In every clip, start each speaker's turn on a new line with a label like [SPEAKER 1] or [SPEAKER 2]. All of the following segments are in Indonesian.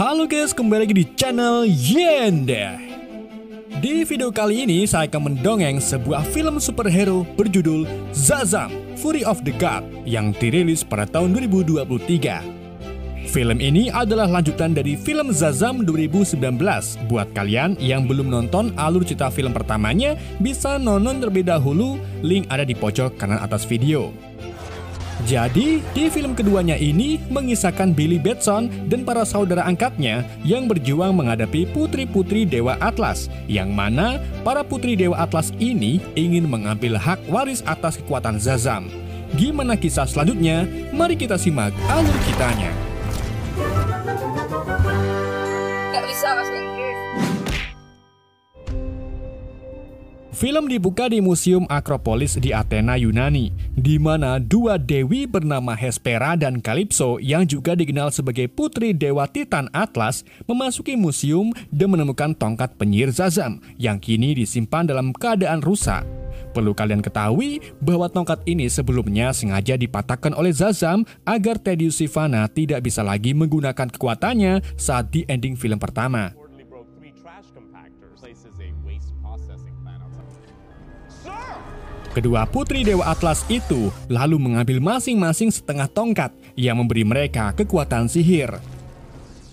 [SPEAKER 1] Halo guys, kembali lagi di channel Yenda. Di video kali ini saya akan mendongeng sebuah film superhero berjudul Shazam! Fury of the God yang dirilis pada tahun 2023. Film ini adalah lanjutan dari film Shazam 2019. Buat kalian yang belum nonton alur cerita film pertamanya, bisa nonton terlebih dahulu, link ada di pojok kanan atas video. Jadi, di film keduanya ini mengisahkan Billy Batson dan para saudara angkatnya yang berjuang menghadapi putri-putri Dewa Atlas, yang mana para putri Dewa Atlas ini ingin mengambil hak waris atas kekuatan Shazam. Gimana kisah selanjutnya? Mari kita simak alur ceritanya.
[SPEAKER 2] Gak bisa bahasa Inggris.
[SPEAKER 1] Film dibuka di Museum Akropolis di Athena, Yunani, di mana dua dewi bernama Hespera dan Calypso yang juga dikenal sebagai putri Dewa Titan Atlas memasuki museum dan menemukan tongkat penyihir Shazam yang kini disimpan dalam keadaan rusak. Perlu kalian ketahui bahwa tongkat ini sebelumnya sengaja dipatahkan oleh Shazam agar Thaddeus Sivana tidak bisa lagi menggunakan kekuatannya saat di ending film pertama. Kedua putri Dewa Atlas itu lalu mengambil masing-masing setengah tongkat yang memberi mereka kekuatan sihir.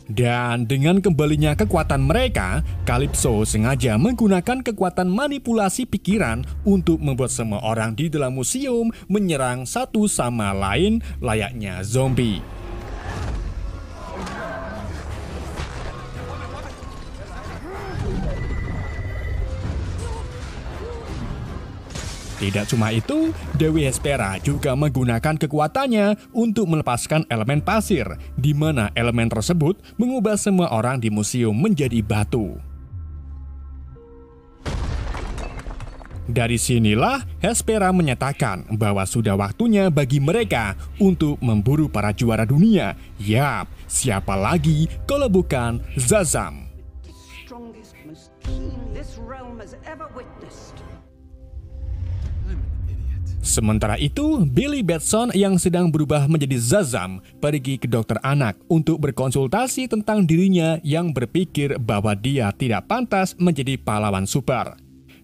[SPEAKER 1] Dan dengan kembalinya kekuatan mereka, Calypso sengaja menggunakan kekuatan manipulasi pikiran untuk membuat semua orang di dalam museum menyerang satu sama lain layaknya zombie. Tidak cuma itu, Dewi Hespera juga menggunakan kekuatannya untuk melepaskan elemen pasir, di mana elemen tersebut mengubah semua orang di museum menjadi batu. Dari sinilah Hespera menyatakan bahwa sudah waktunya bagi mereka untuk memburu para juara dunia. Yap, siapa lagi kalau bukan Shazam? Sementara itu, Billy Batson yang sedang berubah menjadi Shazam pergi ke dokter anak untuk berkonsultasi tentang dirinya yang berpikir bahwa dia tidak pantas menjadi pahlawan super.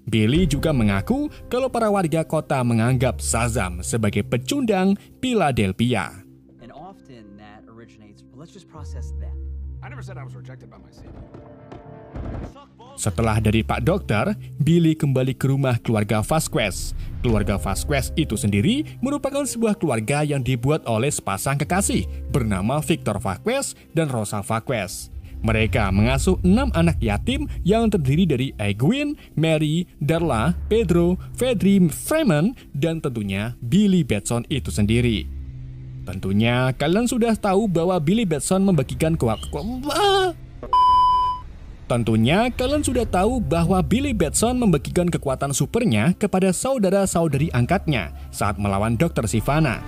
[SPEAKER 1] Billy juga mengaku kalau para warga kota menganggap Shazam sebagai pecundang Philadelphia. Setelah dari Pak Dokter, Billy kembali ke rumah keluarga Vasquez. Keluarga Vasquez itu sendiri merupakan sebuah keluarga yang dibuat oleh sepasang kekasih bernama Victor Vasquez dan Rosa Vasquez. Mereka mengasuh 6 anak yatim yang terdiri dari Egwene, Mary, Darla, Pedro, Freddy Freeman, dan tentunya Billy Batson itu sendiri. Tentunya kalian sudah tahu bahwa Billy Batson membagikan kekuatan supernya kepada saudara-saudari angkatnya saat melawan Dr. Sivana.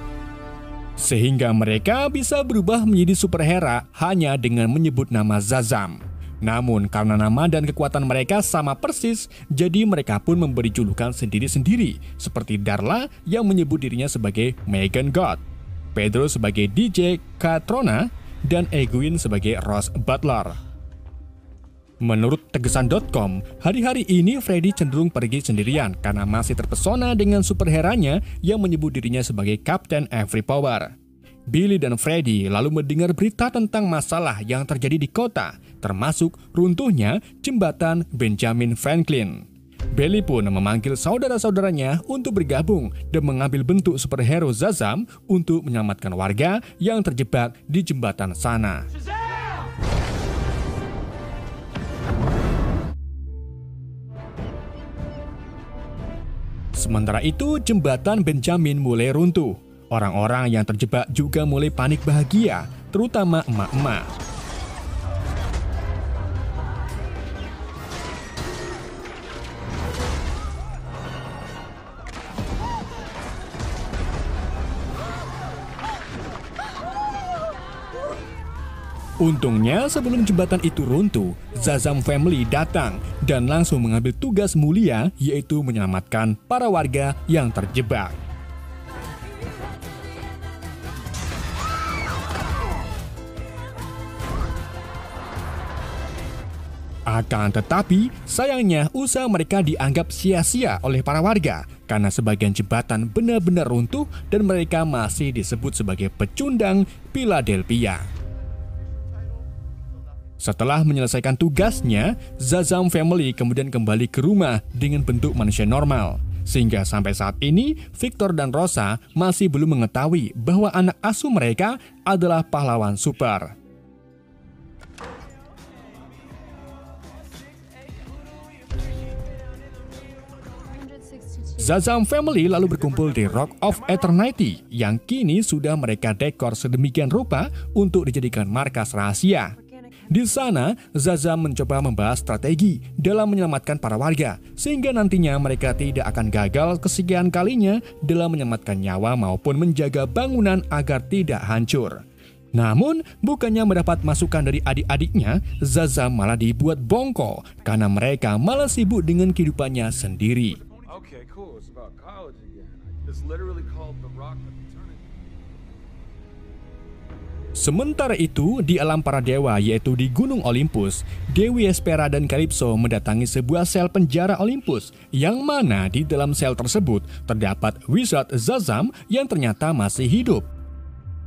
[SPEAKER 1] Sehingga mereka bisa berubah menjadi superhero hanya dengan menyebut nama Shazam. Namun karena nama dan kekuatan mereka sama persis, jadi mereka pun memberi julukan sendiri-sendiri, seperti Darla yang menyebut dirinya sebagai Megan God, Pedro sebagai DJ Katrona, dan Egwene sebagai Rose Butler. Menurut tegesan.com, hari-hari ini Freddy cenderung pergi sendirian karena masih terpesona dengan superheranya yang menyebut dirinya sebagai Captain Every Power. Billy dan Freddy lalu mendengar berita tentang masalah yang terjadi di kota, termasuk runtuhnya jembatan Benjamin Franklin. Billy pun memanggil saudara-saudaranya untuk bergabung dan mengambil bentuk superhero Shazam untuk menyelamatkan warga yang terjebak di jembatan sana. Sementara itu, jembatan Benjamin mulai runtuh. Orang-orang yang terjebak juga mulai panik bahagia, terutama emak-emak. Untungnya sebelum jembatan itu runtuh, Shazam Family datang dan langsung mengambil tugas mulia, yaitu menyelamatkan para warga yang terjebak. Akan tetapi, sayangnya usaha mereka dianggap sia-sia oleh para warga karena sebagian jembatan benar-benar runtuh dan mereka masih disebut sebagai pecundang Philadelphia. Setelah menyelesaikan tugasnya, Zazam Family kemudian kembali ke rumah dengan bentuk manusia normal. Sehingga sampai saat ini, Victor dan Rosa masih belum mengetahui bahwa anak asuh mereka adalah pahlawan super. Zazam Family lalu berkumpul di Rock of Eternity yang kini sudah mereka dekor sedemikian rupa untuk dijadikan markas rahasia. Di sana, Zazam mencoba membahas strategi dalam menyelamatkan para warga, sehingga nantinya mereka tidak akan gagal kesekian kalinya dalam menyelamatkan nyawa maupun menjaga bangunan agar tidak hancur. Namun, bukannya mendapat masukan dari adik-adiknya, Zazam malah dibuat bongkok karena mereka malah sibuk dengan kehidupannya sendiri.
[SPEAKER 3] Okay, cool. It's about college again. It's literally called the Rock of Eternity.
[SPEAKER 1] Sementara itu, di alam para dewa yaitu di Gunung Olympus, Dewi Hespera dan Calypso mendatangi sebuah sel penjara Olympus, yang mana di dalam sel tersebut terdapat wizard Zazam yang ternyata masih hidup.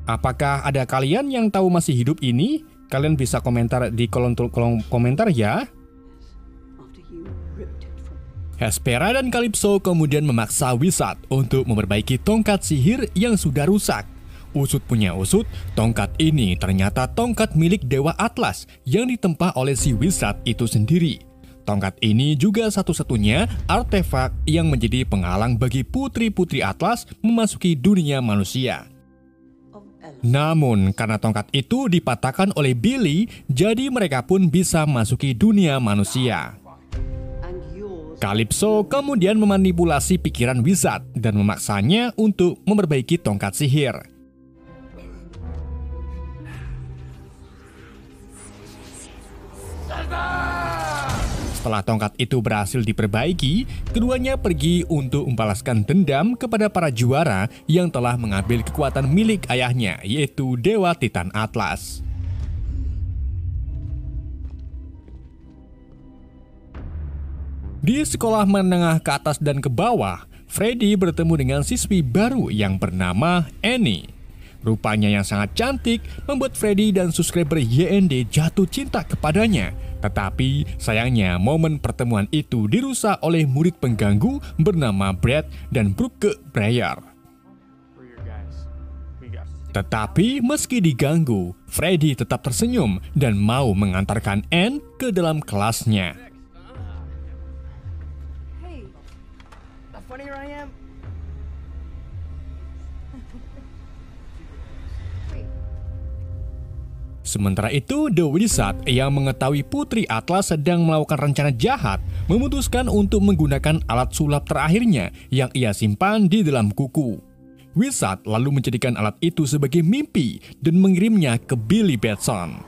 [SPEAKER 1] Apakah ada kalian yang tahu masih hidup ini? Kalian bisa komentar di kolom komentar ya. Hespera dan Calypso kemudian memaksa wizard untuk memperbaiki tongkat sihir yang sudah rusak. Usut punya usut, tongkat ini ternyata tongkat milik Dewa Atlas yang ditempa oleh si wizard itu sendiri. Tongkat ini juga satu-satunya artefak yang menjadi penghalang bagi putri-putri Atlas memasuki dunia manusia. Namun, karena tongkat itu dipatahkan oleh Billy, jadi mereka pun bisa memasuki dunia manusia. Calypso kemudian memanipulasi pikiran wizard dan memaksanya untuk memperbaiki tongkat sihir. Setelah tongkat itu berhasil diperbaiki, keduanya pergi untuk membalaskan dendam kepada para juara yang telah mengambil kekuatan milik ayahnya, yaitu Dewa Titan Atlas. Di sekolah menengah ke atas dan ke bawah, Freddy bertemu dengan siswi baru yang bernama Annie. Rupanya yang sangat cantik membuat Freddy dan subscriber YND jatuh cinta kepadanya. Tetapi sayangnya momen pertemuan itu dirusak oleh murid pengganggu bernama Brad dan Brooke Breyer. Tetapi meski diganggu, Freddy tetap tersenyum dan mau mengantarkan Anne ke dalam kelasnya. Sementara itu, The Wizard yang mengetahui Putri Atlas sedang melakukan rencana jahat memutuskan untuk menggunakan alat sulap terakhirnya yang ia simpan di dalam kuku. Wizard lalu menjadikan alat itu sebagai mimpi dan mengirimnya ke Billy Batson.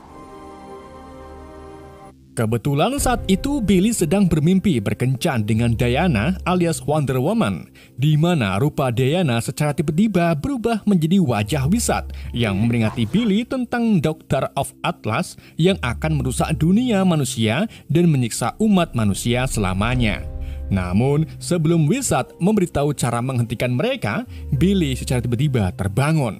[SPEAKER 1] Kebetulan saat itu Billy sedang bermimpi berkencan dengan Diana alias Wonder Woman, di mana rupa Diana secara tiba-tiba berubah menjadi wajah wizard yang memperingati Billy tentang Doctor of Atlas yang akan merusak dunia manusia dan menyiksa umat manusia selamanya. Namun, sebelum wizard memberitahu cara menghentikan mereka, Billy secara tiba-tiba terbangun.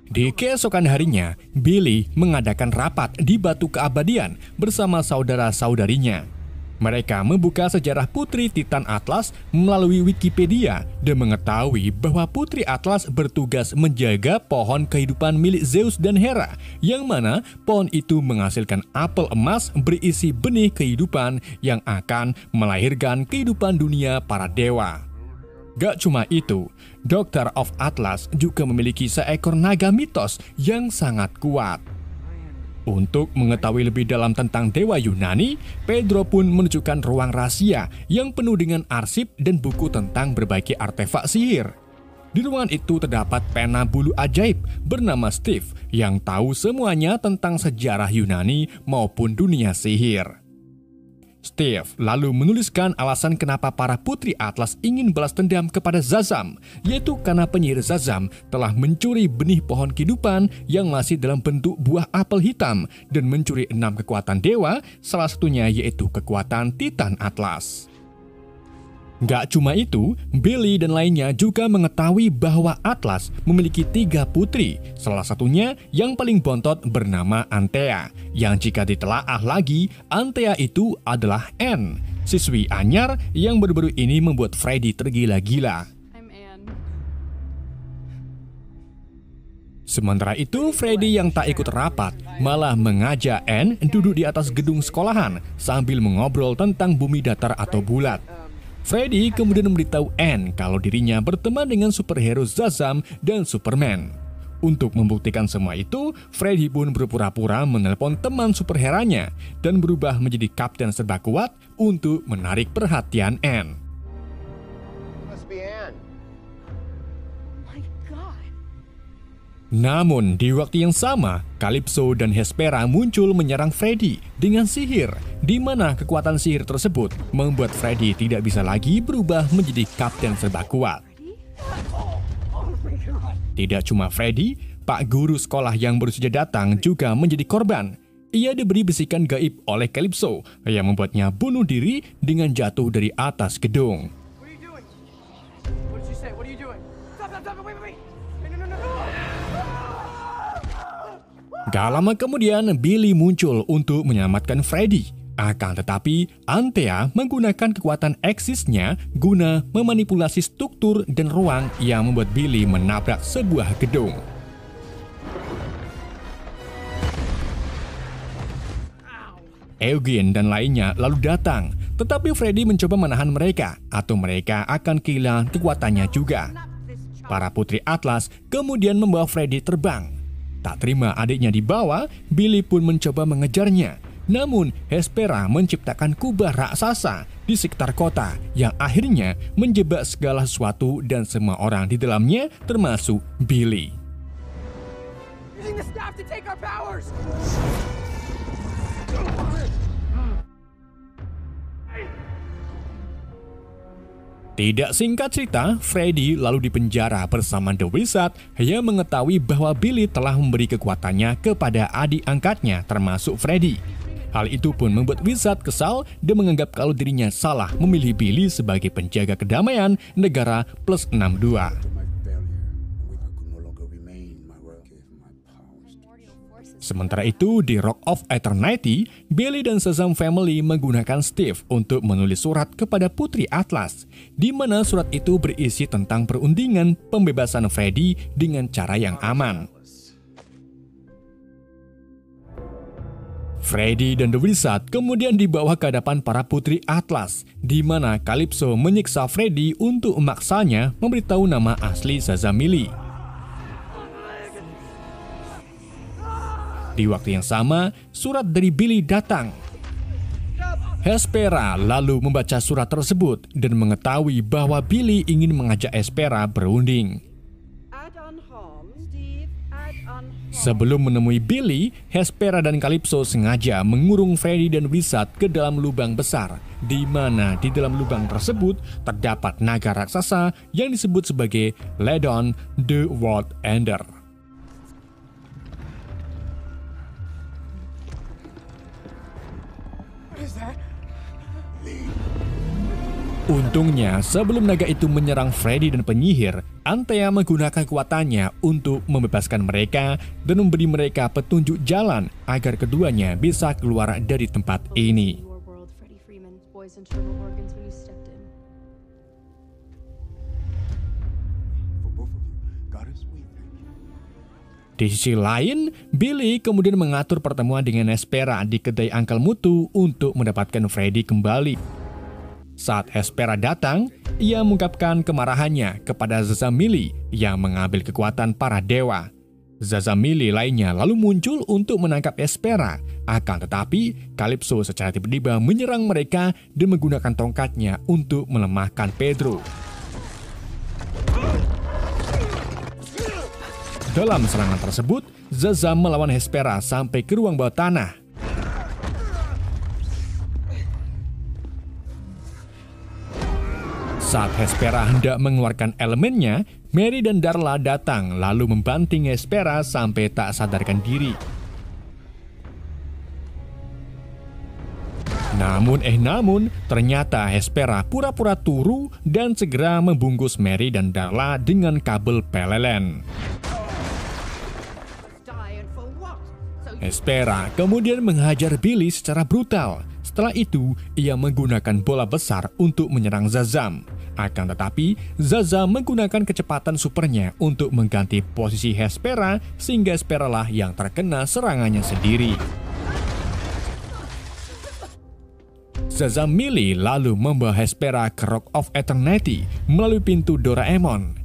[SPEAKER 1] Di keesokan harinya, Billy mengadakan rapat di Batu Keabadian bersama saudara-saudarinya. Mereka membuka sejarah Putri Titan Atlas melalui Wikipedia dan mengetahui bahwa Putri Atlas bertugas menjaga pohon kehidupan milik Zeus dan Hera, yang mana pohon itu menghasilkan apel emas berisi benih kehidupan yang akan melahirkan kehidupan dunia para dewa. Gak cuma itu, Doctor of Atlas juga memiliki seekor naga mitos yang sangat kuat. Untuk mengetahui lebih dalam tentang dewa Yunani, Pedro pun menunjukkan ruang rahasia yang penuh dengan arsip dan buku tentang berbagai artefak sihir. Di ruangan itu terdapat pena bulu ajaib bernama Steve yang tahu semuanya tentang sejarah Yunani maupun dunia sihir. Steve lalu menuliskan alasan kenapa para putri Atlas ingin balas dendam kepada Zazam, yaitu karena penyihir Zazam telah mencuri benih pohon kehidupan yang masih dalam bentuk buah apel hitam dan mencuri 6 kekuatan dewa, salah satunya yaitu kekuatan Titan Atlas. Gak cuma itu, Billy dan lainnya juga mengetahui bahwa Atlas memiliki 3 putri, salah satunya yang paling bontot bernama Antea, yang jika ditelaah lagi, Antea itu adalah Anne, siswi anyar yang baru-baru ini membuat Freddy tergila-gila. Sementara itu, Freddy yang tak ikut rapat malah mengajak Anne duduk di atas gedung sekolahan sambil mengobrol tentang bumi datar atau bulat. Freddy kemudian memberitahu Anne kalau dirinya berteman dengan superhero Zazam dan Superman. Untuk membuktikan semua itu, Freddy pun berpura-pura menelpon teman superheranya dan berubah menjadi kapten serba kuat untuk menarik perhatian Anne. Namun, di waktu yang sama, Calypso dan Hespera muncul menyerang Freddy dengan sihir, di mana kekuatan sihir tersebut membuat Freddy tidak bisa lagi berubah menjadi kapten serba kuat. Tidak cuma Freddy, Pak Guru sekolah yang baru saja datang juga menjadi korban. Ia diberi bisikan gaib oleh Calypso yang membuatnya bunuh diri dengan jatuh dari atas gedung. Gak lama kemudian, Billy muncul untuk menyelamatkan Freddy. Akan tetapi, Antea menggunakan kekuatan eksisnya guna memanipulasi struktur dan ruang yang membuat Billy menabrak sebuah gedung. Eugene dan lainnya lalu datang, tetapi Freddy mencoba menahan mereka, atau mereka akan kehilangan kekuatannya juga. Para putri Atlas kemudian membawa Freddy terbang. Tak terima adiknya dibawa, Billy pun mencoba mengejarnya. Namun, Hespera menciptakan kubah raksasa di sekitar kota yang akhirnya menjebak segala sesuatu dan semua orang di dalamnya, termasuk Billy. Tidak singkat cerita, Freddy lalu dipenjara bersama The Wizard yang mengetahui bahwa Billy telah memberi kekuatannya kepada adik angkatnya termasuk Freddy. Hal itu pun membuat Wizard kesal dan menganggap kalau dirinya salah memilih Billy sebagai penjaga kedamaian negara plus 62. Sementara itu, di Rock of Eternity, Billy dan Shazam Family menggunakan Steve untuk menulis surat kepada Putri Atlas, di mana surat itu berisi tentang perundingan pembebasan Freddy dengan cara yang aman. Freddy dan The Wizard kemudian dibawa ke hadapan para Putri Atlas, di mana Calypso menyiksa Freddy untuk memaksanya memberitahu nama asli Shazam Millie. Di waktu yang sama, surat dari Billy datang. Hespera lalu membaca surat tersebut dan mengetahui bahwa Billy ingin mengajak Hespera berunding. Sebelum menemui Billy, Hespera dan Calypso sengaja mengurung Freddy dan Wizard ke dalam lubang besar, di mana di dalam lubang tersebut terdapat naga raksasa yang disebut sebagai Ledon the World Ender. Untungnya, sebelum naga itu menyerang Freddy dan penyihir, Antea menggunakan kekuatannya untuk membebaskan mereka dan memberi mereka petunjuk jalan agar keduanya bisa keluar dari tempat ini. Di sisi lain, Billy kemudian mengatur pertemuan dengan Hespera di kedai Uncle Mutu untuk mendapatkan Freddy kembali. Saat Hespera datang, ia mengungkapkan kemarahannya kepada Shazam Millie yang mengambil kekuatan para dewa. Shazam Millie lainnya lalu muncul untuk menangkap Hespera. Akan tetapi, Calypso secara tiba-tiba menyerang mereka dan menggunakan tongkatnya untuk melemahkan Pedro. Dalam serangan tersebut, Shazam melawan Hespera sampai ke ruang bawah tanah. Saat Hespera hendak mengeluarkan elemennya, Mary dan Darla datang lalu membanting Hespera sampai tak sadarkan diri. Namun, ternyata Hespera pura-pura turu dan segera membungkus Mary dan Darla dengan kabel pelelen. Hespera kemudian menghajar Billy secara brutal. Setelah itu, ia menggunakan bola besar untuk menyerang Zazam. Akan tetapi, Zazam menggunakan kecepatan supernya untuk mengganti posisi Hespera, sehingga Hespera lah yang terkena serangannya sendiri. Zazam Millie lalu membawa Hespera ke Rock of Eternity melalui pintu Doraemon.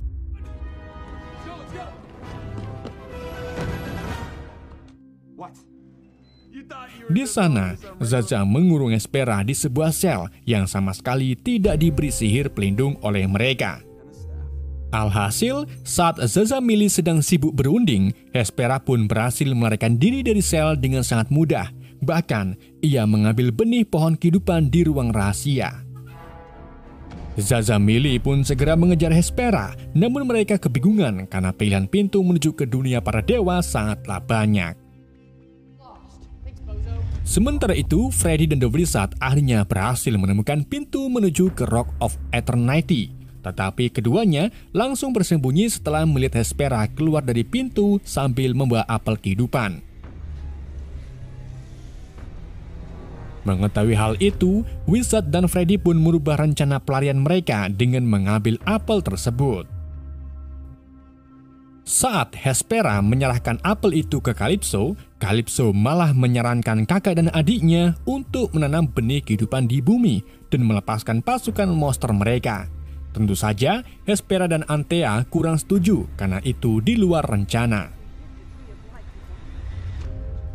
[SPEAKER 1] Di sana, Zazam mengurung Hespera di sebuah sel yang sama sekali tidak diberi sihir pelindung oleh mereka. Alhasil, saat Zazam Millie sedang sibuk berunding, Hespera pun berhasil melarikan diri dari sel dengan sangat mudah. Bahkan, ia mengambil benih pohon kehidupan di ruang rahasia. Zazam Millie pun segera mengejar Hespera, namun mereka kebingungan karena pilihan pintu menuju ke dunia para dewa sangatlah banyak. Sementara itu, Freddy dan The Wizard akhirnya berhasil menemukan pintu menuju ke Rock of Eternity. Tetapi keduanya langsung bersembunyi setelah melihat Hespera keluar dari pintu sambil membawa apel kehidupan. Mengetahui hal itu, Wizard dan Freddy pun merubah rencana pelarian mereka dengan mengambil apel tersebut. Saat Hespera menyerahkan apel itu ke Calypso, Calypso malah menyarankan kakak dan adiknya untuk menanam benih kehidupan di bumi dan melepaskan pasukan monster mereka. Tentu saja, Hespera dan Antea kurang setuju karena itu di luar rencana.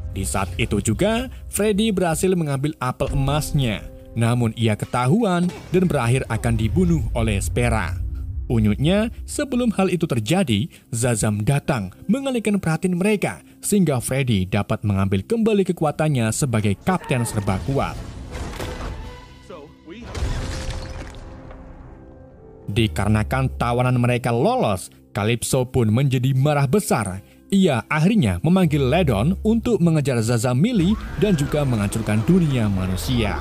[SPEAKER 1] Di saat itu juga, Freddy berhasil mengambil apel emasnya, namun ia ketahuan dan berakhir akan dibunuh oleh Hespera. Unyutnya, sebelum hal itu terjadi, Zazam datang mengalihkan perhatian mereka sehingga Freddy dapat mengambil kembali kekuatannya sebagai kapten serba kuat. Dikarenakan tawanan mereka lolos, Calypso pun menjadi marah besar. Ia akhirnya memanggil Ledon untuk mengejar Zazam Millie dan juga menghancurkan dunia manusia.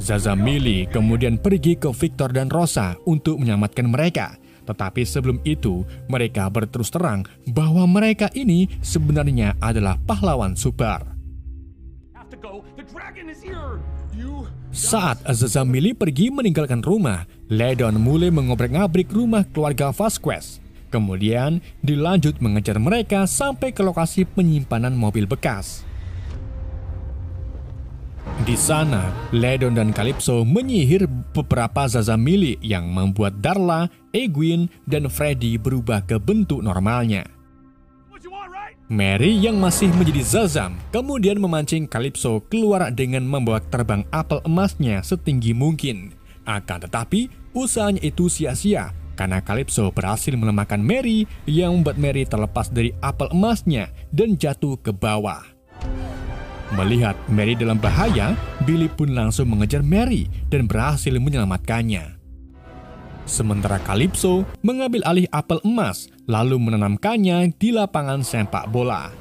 [SPEAKER 1] Zazam Millie kemudian pergi ke Victor dan Rosa untuk menyelamatkan mereka. Tetapi sebelum itu, mereka berterus terang bahwa mereka ini sebenarnya adalah pahlawan super. Saat Zazam Millie pergi meninggalkan rumah, Ledon mulai mengobrak-ngabrik rumah keluarga Vasquez. Kemudian dilanjut mengejar mereka sampai ke lokasi penyimpanan mobil bekas. Di sana, Ledon dan Calypso menyihir beberapa Zazam Millie yang membuat Darla, Egwene, dan Freddy berubah ke bentuk normalnya. Mary yang masih menjadi Zazam kemudian memancing Calypso keluar dengan membawa terbang apel emasnya setinggi mungkin. Akan tetapi, usahanya itu sia-sia karena Calypso berhasil melemahkan Mary yang membuat Mary terlepas dari apel emasnya dan jatuh ke bawah. Melihat Mary dalam bahaya, Billy pun langsung mengejar Mary dan berhasil menyelamatkannya. Sementara Calypso mengambil alih apel emas lalu menanamkannya di lapangan sepak bola.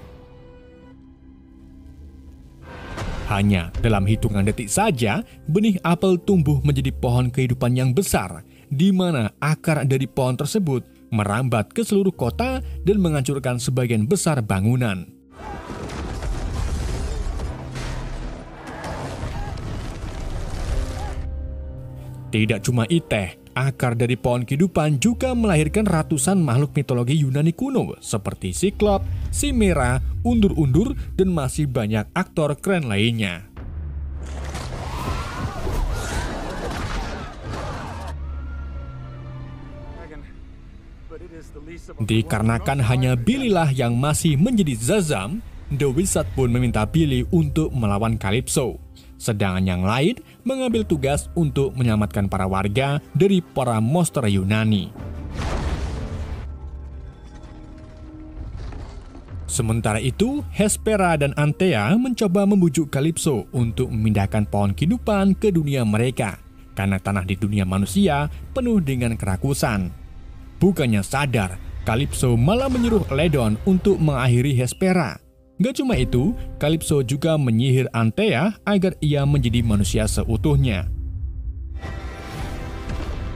[SPEAKER 1] Hanya dalam hitungan detik saja, benih apel tumbuh menjadi pohon kehidupan yang besar, di mana akar dari pohon tersebut merambat ke seluruh kota dan menghancurkan sebagian besar bangunan. Tidak cuma itu, akar dari pohon kehidupan juga melahirkan ratusan makhluk mitologi Yunani kuno seperti Siklop, Chimera, undur-undur, dan masih banyak aktor keren lainnya. Dikarenakan hanya Billy lah yang masih menjadi Zazam, The Wizard pun meminta Billy untuk melawan Calypso. Sedangkan yang lain mengambil tugas untuk menyelamatkan para warga dari para monster Yunani. Sementara itu, Hespera dan Antea mencoba membujuk Calypso untuk memindahkan pohon kehidupan ke dunia mereka, karena tanah di dunia manusia penuh dengan kerakusan. Bukannya sadar, Calypso malah menyuruh Ledon untuk mengakhiri Hespera. Gak cuma itu, Calypso juga menyihir Antea agar ia menjadi manusia seutuhnya.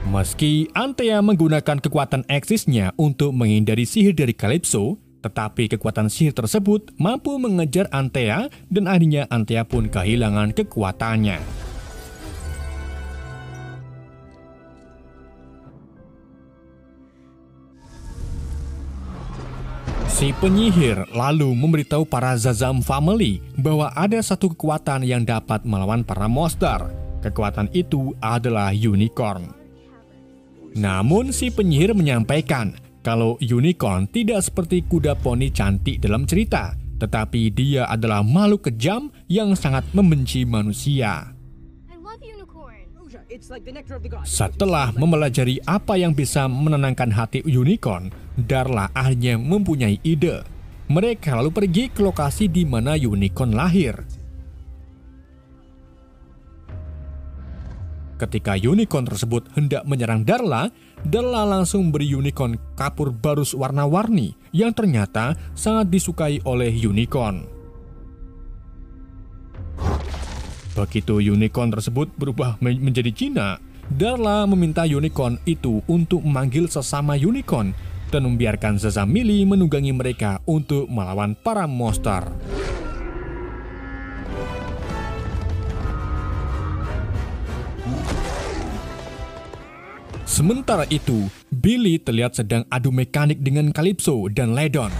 [SPEAKER 1] Meski Antea menggunakan kekuatan eksisnya untuk menghindari sihir dari Calypso, tetapi kekuatan sihir tersebut mampu mengejar Antea dan akhirnya Antea pun kehilangan kekuatannya. Si penyihir lalu memberitahu para Zazam family bahwa ada satu kekuatan yang dapat melawan para monster. Kekuatan itu adalah unicorn. Namun si penyihir menyampaikan kalau unicorn tidak seperti kuda poni cantik dalam cerita, tetapi dia adalah makhluk kejam yang sangat membenci manusia. Setelah mempelajari apa yang bisa menenangkan hati unicorn, Darla akhirnya mempunyai ide. Mereka lalu pergi ke lokasi di mana unicorn lahir. Ketika unicorn tersebut hendak menyerang Darla, Darla langsung beri unicorn kapur barus warna-warni yang ternyata sangat disukai oleh unicorn. Begitu unicorn tersebut berubah menjadi Cina, Darla meminta unicorn itu untuk memanggil sesama unicorn dan membiarkan Zazamili menunggangi mereka untuk melawan para monster. Sementara itu, Billy terlihat sedang adu mekanik dengan Calypso dan Ledon.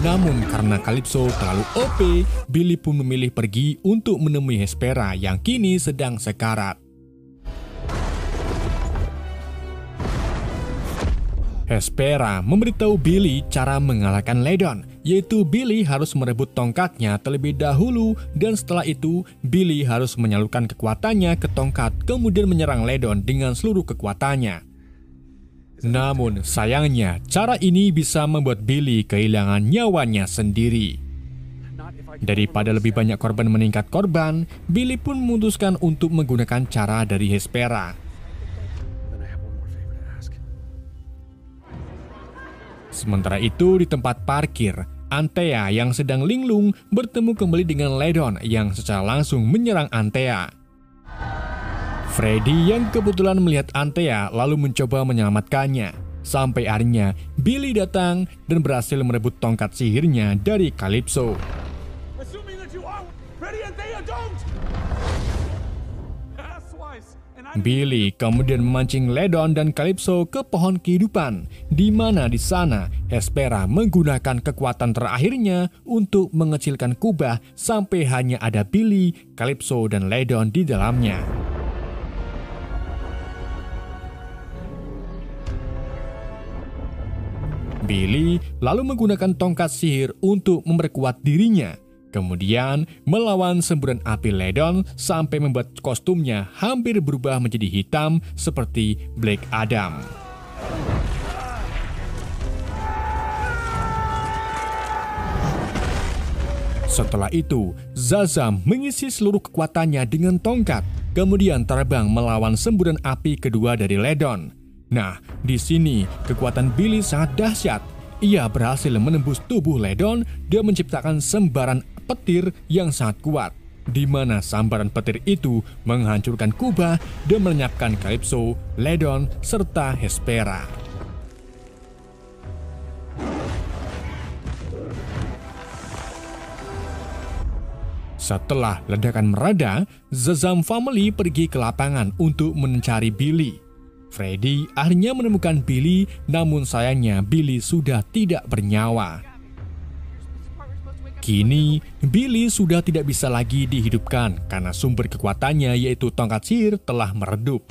[SPEAKER 1] Namun karena Calypso terlalu OP, Billy pun memilih pergi untuk menemui Hespera yang kini sedang sekarat. Hespera memberitahu Billy cara mengalahkan Ledon, yaitu Billy harus merebut tongkatnya terlebih dahulu dan setelah itu Billy harus menyalurkan kekuatannya ke tongkat kemudian menyerang Ledon dengan seluruh kekuatannya. Namun sayangnya cara ini bisa membuat Billy kehilangan nyawanya sendiri. Daripada lebih banyak korban meningkat korban, Billy pun memutuskan untuk menggunakan cara dari Hespera. Sementara itu di tempat parkir, Antea yang sedang linglung bertemu kembali dengan Ledon yang secara langsung menyerang Antea. Freddy yang kebetulan melihat Antea lalu mencoba menyelamatkannya. Sampai akhirnya Billy datang dan berhasil merebut tongkat sihirnya dari Calypso. Billy kemudian memancing Ledon dan Calypso ke pohon kehidupan, di mana di sana Hespera menggunakan kekuatan terakhirnya untuk mengecilkan kubah sampai hanya ada Billy, Calypso, dan Ledon di dalamnya. Billy lalu menggunakan tongkat sihir untuk memperkuat dirinya. Kemudian melawan semburan api Ledon sampai membuat kostumnya hampir berubah menjadi hitam seperti Black Adam. Setelah itu, Zazam mengisi seluruh kekuatannya dengan tongkat, kemudian terbang melawan semburan api kedua dari Ledon. Nah, di sini kekuatan Billy sangat dahsyat. Ia berhasil menembus tubuh Ledon dan menciptakan sembaran petir yang sangat kuat, di mana sambaran petir itu menghancurkan kubah dan melenyapkan Calypso, Ledon, serta Hespera. Setelah ledakan mereda, Zazam family pergi ke lapangan untuk mencari Billy. Freddy akhirnya menemukan Billy, namun sayangnya Billy sudah tidak bernyawa. Kini, Billy sudah tidak bisa lagi dihidupkan karena sumber kekuatannya yaitu tongkat sihir telah meredup.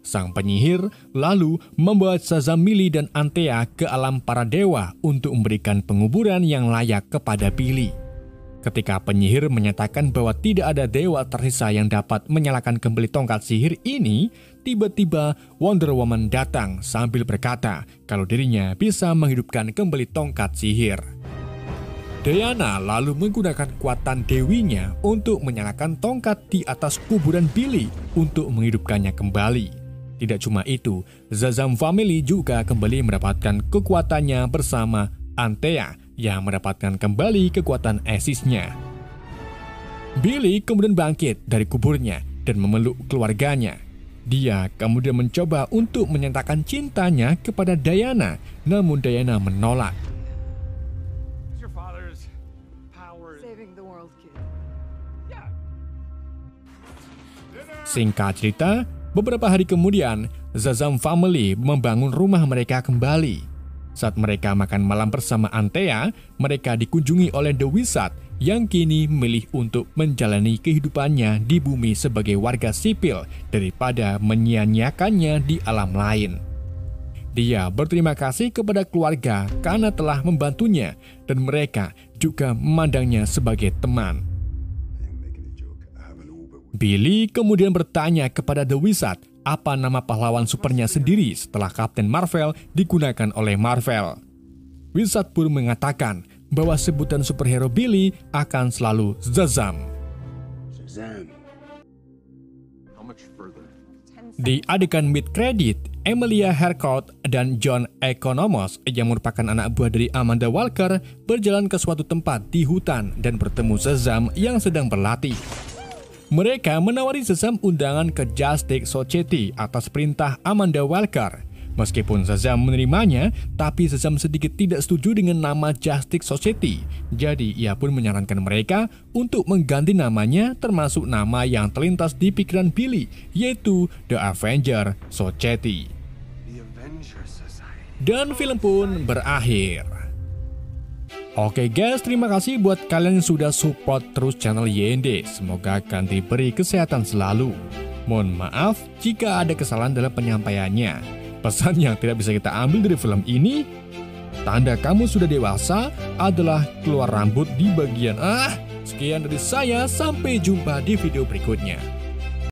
[SPEAKER 1] sang penyihir lalu membawa Shazam, Millie, dan Antea ke alam para dewa untuk memberikan penguburan yang layak kepada Billy. Ketika penyihir menyatakan bahwa tidak ada dewa tersisa yang dapat menyalakan kembali tongkat sihir ini, tiba-tiba Wonder Woman datang sambil berkata kalau dirinya bisa menghidupkan kembali tongkat sihir. Diana lalu menggunakan kekuatan dewinya untuk menyalakan tongkat di atas kuburan Billy untuk menghidupkannya kembali. Tidak cuma itu, Shazam Family juga kembali mendapatkan kekuatannya bersama Antea yang mendapatkan kembali kekuatan Axis-nya. Billy kemudian bangkit dari kuburnya dan memeluk keluarganya. Dia kemudian mencoba untuk menyatakan cintanya kepada Diana, namun Diana menolak. Singkat cerita, beberapa hari kemudian, Shazam Family membangun rumah mereka kembali. Saat mereka makan malam bersama Antea, mereka dikunjungi oleh The Wizard yang kini memilih untuk menjalani kehidupannya di bumi sebagai warga sipil daripada menyia-nyiakannya di alam lain. Dia berterima kasih kepada keluarga karena telah membantunya dan mereka juga memandangnya sebagai teman. Billy kemudian bertanya kepada The Wizard apa nama pahlawan supernya sendiri setelah Captain Marvel digunakan oleh Marvel. Wizard pun mengatakan bahwa sebutan superhero Billy akan selalu Shazam. Di adegan mid-credit, Emilia Harcourt dan John Economos yang merupakan anak buah dari Amanda Waller berjalan ke suatu tempat di hutan dan bertemu Shazam yang sedang berlatih. Mereka menawari Shazam undangan ke Justice Society atas perintah Amanda Waller. Meskipun Shazam menerimanya, tapi Shazam sedikit tidak setuju dengan nama Justice Society. Jadi ia pun menyarankan mereka untuk mengganti namanya termasuk nama yang terlintas di pikiran Billy, yaitu The Avenger Society. Dan film pun berakhir. Oke guys, terima kasih buat kalian yang sudah support terus channel YND. Semoga kalian diberi kesehatan selalu. Mohon maaf jika ada kesalahan dalam penyampaiannya. Pesan yang tidak bisa kita ambil dari film ini, tanda kamu sudah dewasa adalah keluar rambut di bagian Sekian dari saya, sampai jumpa di video berikutnya.